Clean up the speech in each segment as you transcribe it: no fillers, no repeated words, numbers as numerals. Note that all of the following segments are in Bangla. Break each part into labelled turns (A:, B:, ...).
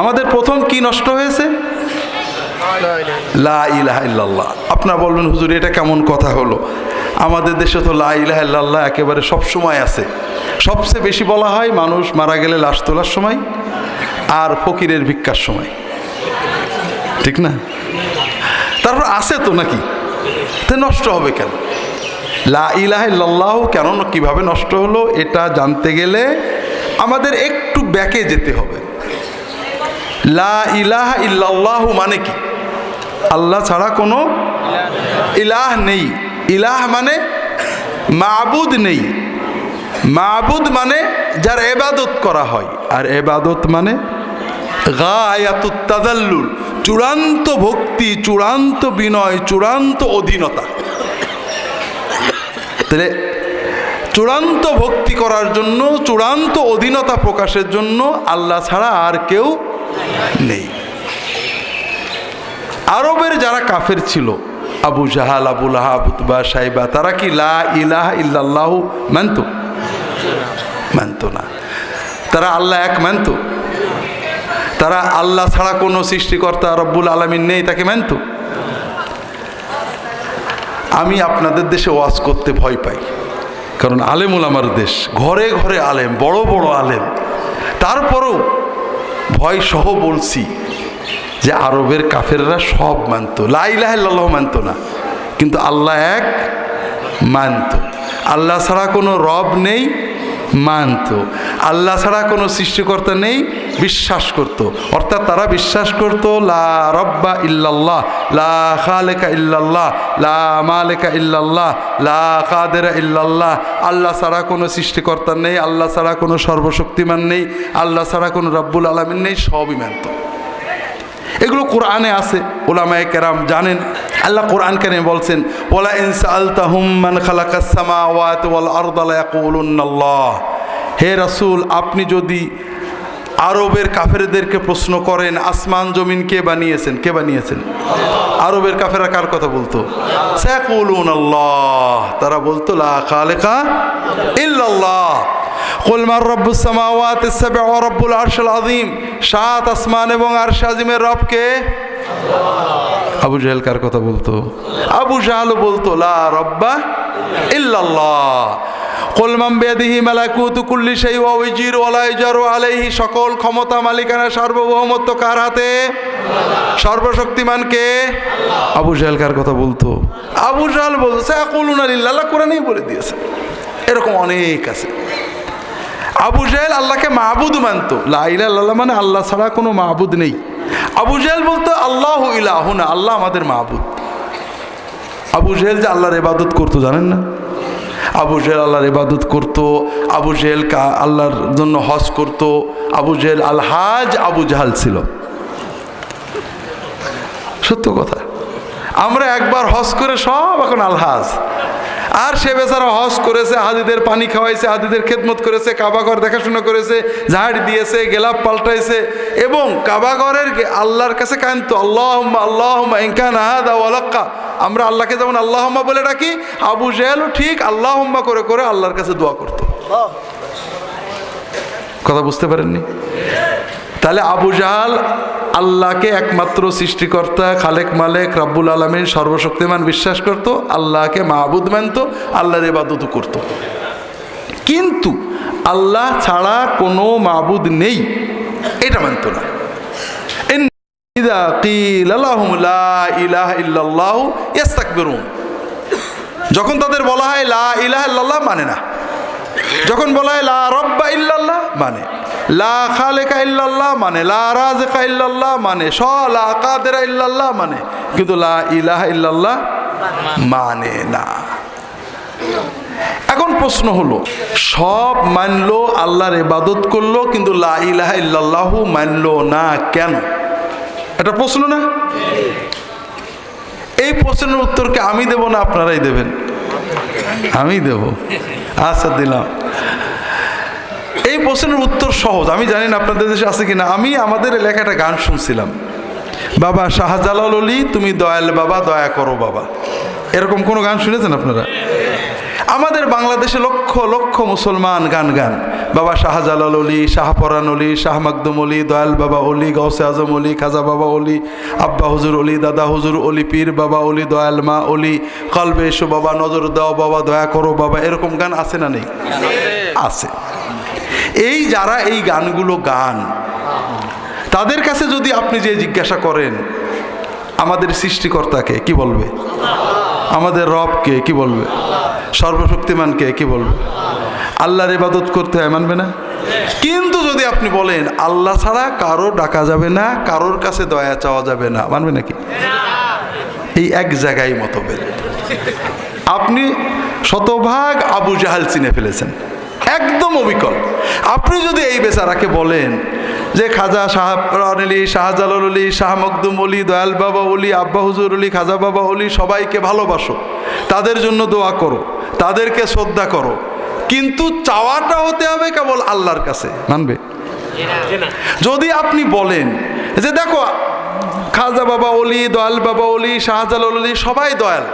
A: আমাদের প্রথম কি নষ্ট হয়েছে? লা ইলাহা ইল্লাল্লাহ। আপনারা বলবেন হুজুর এটা কেমন কথা হলো? আমাদের দেশে তো লা ইলাহা ইল্লাল্লাহ একেবারে সব সময় আছে। সবচেয়ে বেশি বলা হয় মানুষ মারা গেলে লাশ তোলার সময় আর ফকিরের ভিক্ষার সময়, ঠিক না? তারপর আছে তো নাকি, তা নষ্ট হবে কেন? লা ইলাহা ইল্লাল্লাহ কেন কিভাবে নষ্ট হলো এটা জানতে গেলে আমাদের একটু ব্যাকে যেতে হবে। লা ইলাহা ইল্লাল্লাহ মানে কি? আল্লাহ ছাড়া কোনো ইলাহ নেই। ইলাহ মানে মাবুদ নেই। মাবুদ মানে যার ইবাদত করা হয়, আর ইবাদত মানে গায়াতুত তাযাল্লুল, চূড়ান্ত ভক্তি, চূড়ান্ত বিনয়, চূড়ান্ত অধীনতা। তাহলে চূড়ান্ত ভক্তি করার জন্য, চূড়ান্ত অধীনতা প্রকাশের জন্য আল্লাহ ছাড়া আর কেউ নেই। আরবের যারা কাফের ছিল, আবু জাহাল, আবু লাহাব, উতবা, সাইবা, তারা কি লা ইলাহা ইল্লাল্লাহ মানত? মানত না। তারা আল্লাহ এক মানত? তারা আল্লাহ ছাড়া কোনো সৃষ্টিকর্তা রব্বুল আলামিন নেই তাকে মানত? আমি আপনাদের দেশে ওয়াজ করতে ভয় পাই, কারণ আলেম ওলামার দেশ, ঘরে ঘরে আলেম, বড় বড় আলেম। তারপরেও ভয় সহ বলছি যে আরবের কাফেররা সব মানত, লা ইলাহা ইল্লাল্লাহ মানত না, কিন্তু আল্লাহ এক মানত। আল্লাহ ছাড়া কোনো রব নেই মানত। আল্লাহ ছাড়া কোনো সৃষ্টিকর্তা নেই বিশ্বাস করত। অর্থাৎ তারা বিশ্বাস করত লা রব্বা ইল্লাল্লাহ, লা খালেকা ইল্লাল্লাহ, লা মালেকা ইল্লাল্লাহ, লা কাদেরা ইল্লাল্লাহ। আল্লাহ ছাড়া কোনো সৃষ্টিকর্তা নেই, আল্লাহ ছাড়া কোনো সর্বশক্তিমান নেই, আল্লাহ ছাড়া কোনো রব্বুল আলামিন নেই, সবই মানত। এগুলো কোরআনে আছে, উলামায়ে কেরাম জানেন। আল্লাহ কোরআন কারিমে বলছেন, ওয়ালা ইন সাআলতাহুম মান খালাকাস সামাওয়াতি ওয়াল আরদা লা ইয়াকুলুন্নাল্লাহ। হে রাসূল, আপনি যদি আরবের কাফেরদেরকে প্রশ্ন করেন আসমান জমিন কে বানিয়েছেন, কে বানিয়েছেন? আরবের কাফেররা কার কথা বলতো? সায়াকুলুনাল্লাহ। তারা বলতো লা খালিকা ইল্লাল্লাহ। কুল মান রাব্বুস সামাওয়াতি সাব'উ ওয়া রাব্বুল আরশিল আযীম। সাত আসমান এবং আরশ আযীমের রব কে? আল্লাহ। আবু জাহেল কার কথা বলতো? আবু জাহেল বলতো লা রাব্বা ইল্লাল্লাহ। কুল মান বিয়াদিহি মালাকুতু কুল্লি শাইইন ওয়া ইয়াজিরু ওয়া লা ইয়াজারু আলাইহি। সকল ক্ষমতা, মালিকানা, সার্বভৌমত্ব কার হাতে? আল্লাহ। সর্বশক্তিমান কে? আল্লাহ। আবু জাহেল কার কথা বলতো? আবু জাহেল বলতো সায়াকুলুনা লিল্লাহ। আল্লাহ কোরআনেই বলে দিয়েছে। এরকম অনেক আছে। আবু জাহেল আল্লাহকে মাবুদ মানত, লা ইলাহা ইল্লাল্লাহ মানে আল্লাহ ছাড়া কোনো মাবুদ নেই। আবু জাহেল বলতো আল্লাহু ইলাহুনা, আল্লাহ আমাদের মাবুদ। আবু জাহেল যে আল্লাহর ইবাদত করতো জানেন না? আবু জাহেল আল্লাহর ইবাদত করতো। আবু জাহেল আল্লাহর জন্য হজ করতো। আবু জাহেল আল হাজ আবু জাহাল ছিল। সত্য কথা। আমরা একবার হজ করে সব এখন আল হাজ। আর সে বেচারা হজ করেছে, হাজিদের পানি খাওয়াইছে, হাজিদের খেদমত করেছে, কাবাঘর দেখাশোনা করেছে, ঝাড় দিয়েছে, গেলাপ পাল্টাইছে, এবং কাবাঘরের আল্লাহর কাছে কান্ত আল্লাহুম্মা আল্লাহুম্মা ইন কানা হাযা ওয়ালাক্কা। আমরা আল্লাহকে যেমন আল্লাহুম্মা বলে ডাকি, আবু জাহেলও ঠিক আল্লাহুম্মা করে করে আল্লাহর কাছে দোয়া করত। কথা বুঝতে পারেননি? তাহলে আবু জাহেল আল্লাহকে একমাত্র সৃষ্টিকর্তা, খালেক, মালেক, রাব্বুল আলামিন, সর্বশক্তিমান বিশ্বাস করত, আল্লাহকে মাবুদ মানত, আল্লাহর ইবাদত করত। কিন্তু আল্লাহ ছাড়া কোনো মাবুদ নেই এটা মানত না। ইযা কিলা লাহুম লা ইলাহা ইল্লাল্লাহু ইস্তাকবিরুন। যখন তাদের বলা হয় লা ইলাহা ইল্লাল্লাহ মানে না, যখন বলা হয় লা রাব্বা ইল্লাল্লাহ মানে, লা খালেকা ইল্লাল্লাহ মানে, লা রাযিকা ইল্লাল্লাহ মানে, লা কাদেরা ইল্লাল্লাহ মানে, কিন্তু লা ইলাহা ইল্লাল্লাহ মানে না। এখন প্রশ্ন হলো, সব মানলো, আল্লাহর ইবাদত করলো, কিন্তু লা ইলাহা ইল্লাল্লাহ মানলো না কেন? এটা প্রশ্ন না? এই প্রশ্নের উত্তরকে আমি দেব না আপনারাই দেবেন? আমি দেব। আচ্ছা দিলাম। এই প্রশ্নের উত্তর সহজ। আমি জানি না আপনাদের দেশে আছে কিনা। আমি আমাদের এলাকায় একটা গান শুনছিলাম, বাবা শাহজালাল অলি তুমি দয়াল বাবা, দয়া করো বাবা। এরকম কোনো গান শুনেছেন আপনারা? আমাদের বাংলাদেশে লক্ষ লক্ষ মুসলমান গান গান, বাবা শাহজালাল অলি, শাহপরান অলি, শাহ মাকদুম অলি, দয়াল বাবা অলি, গৌসে আজম অলি, খাজা বাবা অলি, আব্বা হুজুর অলি, দাদা হুজুর অলি, পীর বাবা অলি, দয়াল মা অলি, কলবে এসো বাবা, নজর দাও বাবা, দয়া করো বাবা, এরকম গান আছে না নেই? আছে। এই যারা এই গানগুলো গান, তাদের কাছে যদি আপনি যে জিজ্ঞাসা করেন আমাদের সৃষ্টিকর্তাকে, কি বলবে? আমাদের রবকে, কি বলবে? সর্বশক্তিমানকে, কি বলবে? আল্লাহর ইবাদত করতে হয়, মানবে না? কিন্তু যদি আপনি বলেন আল্লাহ ছাড়া কারো ডাকা যাবে না, কারোর কাছে দয়া চাওয়া যাবে না, মানবে নাকি? এই এক জায়গায় মতভেদ। আপনি শতভাগ আবু জাহাল চিনে ফেলেছেন, একদম অবিকল। আপনি যদি এই বেচারাকে বলেন যে খাজা শাহপরান অলি, শাহজালাল অলি, শাহ মকদুম অলি, দয়াল বাবা অলি, আব্বা হুজুর অলি, খাজা বাবা অলি, সবাইকে ভালোবাসো, তাদের জন্য দোয়া করো, তাদেরকে শ্রদ্ধা করো, কিন্তু চাওয়াটা হতে হবে কেবল আল্লাহর কাছে, মানবে? যদি আপনি বলেন যে দেখো খাজা বাবা অলি, দয়াল বাবা অলি, শাহজালাল অলি সবাই দয়াল,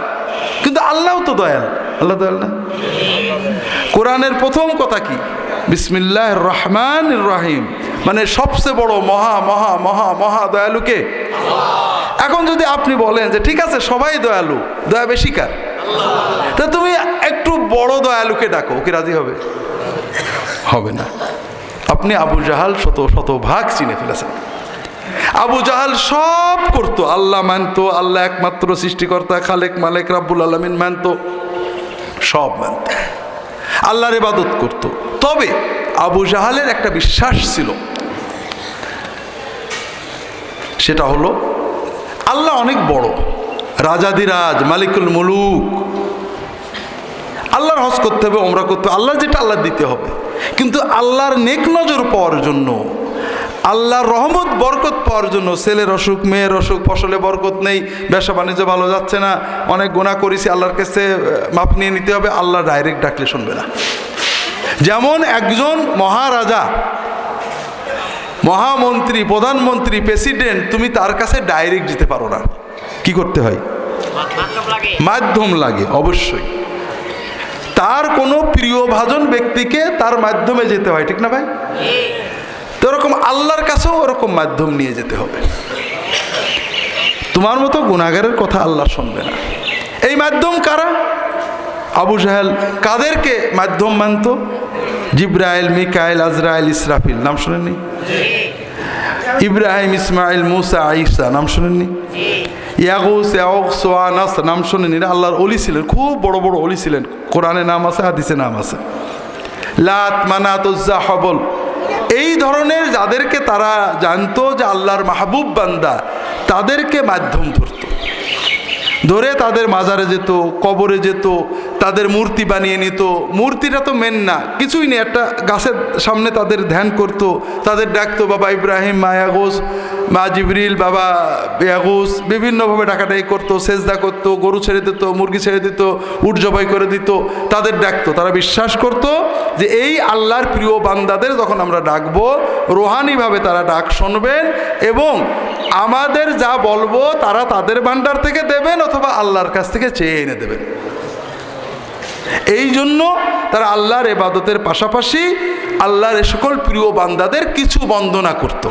A: কিন্তু আল্লাহও তো দয়াল, আল্লাহ দয়াল না? কোরআনের প্রথম কথা কি? বিসমিল্লাহির রহমানির রহিম, মানে সবচেয়ে বড় মহা মহা মহা মহা দয়ালুকে। এখন যদি আপনি বলেন যে ঠিক আছে সবাই দয়ালু, দয়া বেশি কার? তা তুমি একটু বড় দয়ালুকে ডাকো, কি রাজি হবে? হবে না। আপনি আবু জাহাল শতভাগ চিনে ফেলেছেন। আবু জাহাল সব করতো, আল্লাহ মানতো, আল্লাহ একমাত্র সৃষ্টিকর্তা, খালেক মালেক রাব্বুল আলামিন মানতো, সব মানত, আল্লাহর ইবাদত করত। তবে আবু জাহালের একটা বিশ্বাস ছিল, সেটা হলো আল্লাহ অনেক বড়, রাজাদিরাজ, মালিকুল মুলুক, আল্লাহর হজ করতে হবে, ওমরা করতে হবে, আল্লাহর যেটা আল্লাহ দিতে হবে। কিন্তু আল্লাহর নেক নজর পাওয়ার জন্য, আল্লাহর রহমত বরকত পাওয়ার জন্য, ছেলের অসুখ, মেয়ের অসুখ, ফসলে বরকত নেই, ব্যবসা বাণিজ্য ভালো যাচ্ছে না, অনেক গুনাহ করেছি, আল্লাহর কাছে মাপ নিয়ে নিতে হবে, আল্লাহ ডাইরেক্ট ডাকলে শুনবে না। যেমন একজন মহারাজা, মহামন্ত্রী, প্রধানমন্ত্রী, প্রেসিডেন্ট, তুমি তার কাছে ডাইরেক্ট যেতে পারো না, কি করতে হয়? মাধ্যম লাগে অবশ্যই। তার কোনো প্রিয়ভাজন ব্যক্তিকে তার মাধ্যমে যেতে হয়, ঠিক না ভাই? তো ওরকম আল্লাহর কাছেও ওরকম মাধ্যম নিয়ে যেতে হবে। তোমার মতো গুনাহগারের কথা আল্লাহ শুনবে না। এই মাধ্যম কারা? আবু জাহেল কাদেরকে মাধ্যম মানত? জিব্রাইল, মিকাইল, আজরাইল, ইসরাফিল, নাম শুনেননি? ইব্রাহিম, ইসমাইল, মুসা, ঈসা, নাম শুনেননি? ইয়াগুস, ইয়াউক, সোয়া, নাস, নাম শুনেননি? আল্লাহর ওলি ছিলেন, খুব বড় বড় ওলি ছিলেন, কোরআনে নাম আছে, হাদিসে নাম আছে। লাত, মানাত, উজ্জা, হবল, এই ধরনের যাদেরকে তারা জানতো যে আল্লাহর মাহবুব বান্দা, তাদেরকে মাধ্যম ধরত, ধরে তাদের মাজারে যেত, কবরে যেত, তাদের মূর্তি বানিয়ে নিত। মূর্তিটা তো মেন না, কিছুই নেই, একটা গাছের সামনে তাদের ধ্যান করত, তাদের ডাকতো বাবা ইব্রাহিম, মা ইয়াগুস, মা জিবরিল, বাবা ইয়াগুস, বিভিন্নভাবে ডাকাডাকি করতো, সেজদা করতো, গরু ছেড়ে দিত, মুরগি ছেড়ে দিত, উট জবাই করে দিত, তাদের ডাকতো। তারা বিশ্বাস করত যে এই আল্লাহর প্রিয় বান্দাদের যখন আমরা ডাকবো, রুহানিভাবে তারা ডাক শুনবেন এবং আমাদের যা বলবো তারা তাদের ভান্ডার থেকে দেবেন অথবা আল্লাহর কাছ থেকে চেয়ে এনে দেবেন। এই জন্য তারা আল্লাহর ইবাদতের পাশাপাশি আল্লাহর এ সকল প্রিয় বান্দাদের কিছু বন্দনা করত।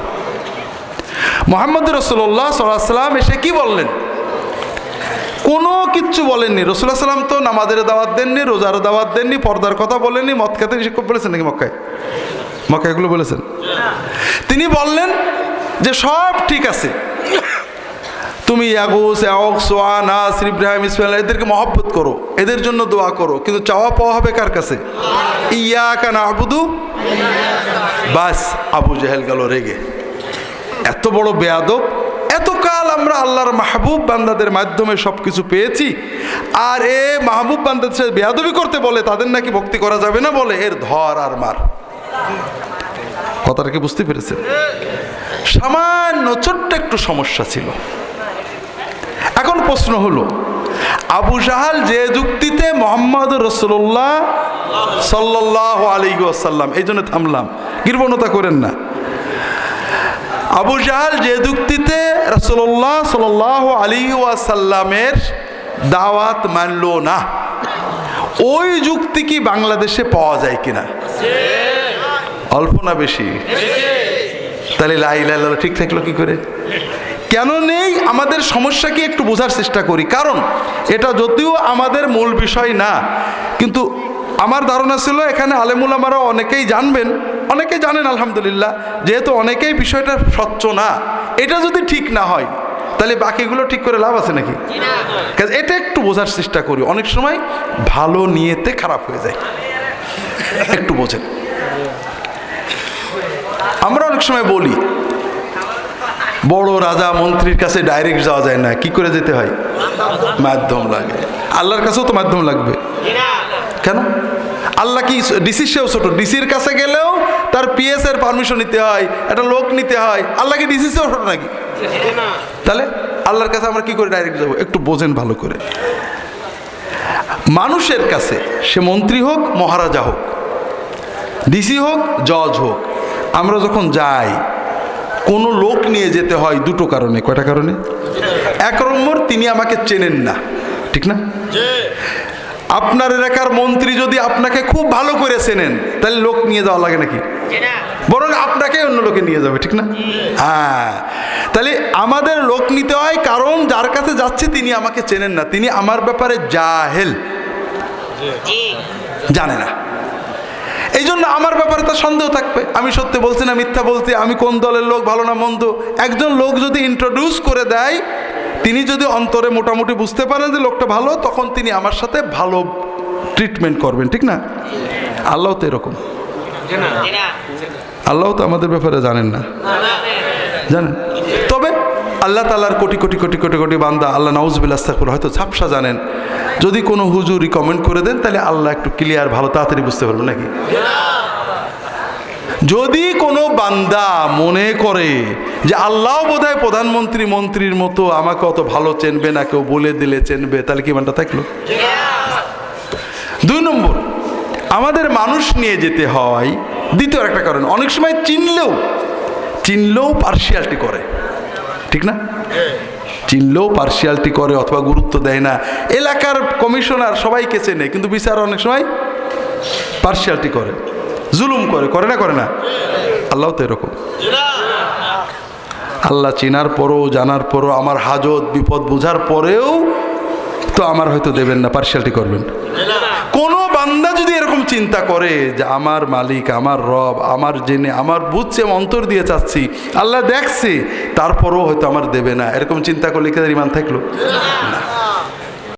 A: মুহাম্মদ রাসূলুল্লাহ সাল্লাল্লাহু আলাইহি ওয়াসাল্লাম এসে কি বললেন? কোনো কিচ্ছু বলেননি। রাসূলুল্লাহ সাল্লাল্লাহু আলাইহি ওয়াসাল্লাম তো নামাজের দাওয়াত দেননি, রোজার দাওয়াত দেননি, পর্দার কথা বলেননি, মদ খেতে নিষেধ বলেছেন নাকি? মক্কায় এগুলো বলেছেন? তিনি বললেন যে সব ঠিক আছে, তুমি ইয়াগুস, ইয়াউক, সোয়া, নাস, ইব্রাহিম, ইসমাইল এদেরকে মহব্বত করো, এদের জন্য দোয়া করো, কিন্তু চাওয়া পাওয়া হবে কার কাছে? ইয়াকা না'বুদু। বাস, আবু জাহেল গেল রেগে। এত বড় বেয়াদব, এতকাল আমরা আল্লাহর মাহবুব বান্দাদের মাধ্যমে সব কিছু পেয়েছি, আর এ মাহবুব বান্দাদের সাথে বেয়াদবি করতে বলে, তাদের নাকি ভক্তি করা যাবে না বলে, এর ধর আর মার। কথাটা কি বুঝতে পেরেছেন? সামান্য ছোট্ট একটু সমস্যা ছিল। এখন প্রশ্ন হলো, আবু জাহাল যে যুক্তিতে মুহাম্মদ রাসূলুল্লাহ সাল্লাল্লাহু আলাইহি ওয়াসাল্লাম, এই জন্য থামলাম, কৃপণতা করেন না। আবু জাহাল যে যুক্তিতে রাসূলুল্লাহ সাল্লাল্লাহু আলাইহি ওয়াসাল্লামের দাওয়াত মানলো না, ওই যুক্তি কি বাংলাদেশে পাওয়া যায় কিনা? অল্প না বেশি? তাহলে লা ইলাহা ইল্লাল্লাহ ঠিক থাকলো কি করে? কেন নেই? আমাদের সমস্যা কি একটু বোঝার চেষ্টা করি। কারণ এটা যদিও আমাদের মূল বিষয় না, কিন্তু আমার ধারণা ছিল এখানে আলেমুলামারা অনেকেই জানবেন, অনেকেই জানেন আলহামদুলিল্লাহ, যেহেতু অনেকেই বিষয়টা স্বচ্ছ না। এটা যদি ঠিক না হয় তাহলে বাকিগুলো ঠিক করে লাভ আছে নাকি? এটা একটু বোঝার চেষ্টা করি। অনেক সময় ভালো নিয়েতে খারাপ হয়ে যায়, একটু বোঝেন। আমরা অনেক সময় বলি বড় রাজা মন্ত্রীর কাছে ডাইরেক্ট যাওয়া যায় না, কি করে যেতে হয়? মাধ্যম লাগে। আল্লাহর কাছেও তো মাধ্যম লাগবে। কেন? আল্লাহ কি ডিসির সেও ছোট? ডিসির কাছে গেলেও তার পিএস এর পারমিশন নিতে হয়, একটা লোক নিতে হয়। আল্লাহ কি ডিসির সেও ছোট নাকি? তাহলে আল্লাহর কাছে আমরা কি করে ডাইরেক্ট যাবো? একটু বোঝেন ভালো করে। মানুষের কাছে, সে মন্ত্রী হোক, মহারাজা হোক, ডিসি হোক, জজ হোক, আমরা যখন যাই কোনো লোক নিয়ে যেতে হয় দুটো কারণে। কয়টা কারণে? এক নম্বর, তিনি আমাকে চেনেন না, ঠিক না? আপনার এলাকার মন্ত্রী যদি আপনাকে খুব ভালো করে চেনেন তাহলে লোক নিয়ে যাওয়া লাগে নাকি? বরং আপনাকে অন্য লোকে নিয়ে যাবে, ঠিক না? হ্যাঁ, তাহলে আমাদের লোক নিতে হয়, কারণ যার কাছে যাচ্ছে তিনি আমাকে চেনেন না, তিনি আমার ব্যাপারে জাহেল, জানে না। এই জন্য আমার ব্যাপারে তার সন্দেহ থাকবে, আমি সত্যি বলছি না মিথ্যা বলছি, আমি কোন দলের লোক, ভালো না মন্দ। একজন লোক যদি ইন্ট্রোডিউস করে দেয়, তিনি যদি অন্তরে মোটামুটি বুঝতে পারেন যে লোকটা ভালো, তখন তিনি আমার সাথে ভালো ট্রিটমেন্ট করবেন, ঠিক না? আল্লাহ তো এরকম। আল্লাহ তো আমাদের ব্যাপারে জানেন না, জানেন? তবে আল্লাহ তাআলার কোটি কোটি কোটি কোটি কোটি বান্দা, আল্লাহ নাউজুবিল্লাহ আস্তাগফিরুল্লাহ, হয়তো ঝাপসা জানেন। যদি কোনো হুজুর রিকমেন্ড করে দেন তাহলে আল্লাহ একটু ক্লিয়ার ভালো তাড়াতাড়ি বুঝতে পারবেন নাকি? যদি কোনো বান্দা মনে করে যে আল্লাহ বোধহয় প্রধানমন্ত্রী মন্ত্রীর মতো আমাকে অত ভালো চেনবে না, কেউ বলে দিলে চেনবে, তাহলে কি মানটা থাকলো? দুই নম্বর, আমাদের মানুষ নিয়ে যেতে হয় দ্বিতীয় একটা কারণ। অনেক সময় চিনলেও পার্সিয়ালিটি করে, ঠিক না? চিনলেও পার্সিয়ালিটি করে অথবা গুরুত্ব দেয় না। এলাকার কমিশনার সবাইকে চেনে, কিন্তু বিচার অনেক সময় পার্সিয়ালিটি করে, জুলুম করে, করে না? করে না? আল্লাহ তো এরকম। আল্লাহ চেনার পরও, জানার পরও, আমার হাজত বিপদ বোঝার পরেও তো আমার হয়তো দেবেন না, পার্সিয়ালিটি করবেন। কোনো বান্দা যদি এরকম চিন্তা করে যে আমার মালিক, আমার রব, আমার জেনে, আমার বুঝছে, অন্তর দিয়ে চাচ্ছি, আল্লাহ দেখছে, তারপরও হয়তো আমার দেবে না, এরকম চিন্তা করলে কি তার ঈমান থাকলো? না।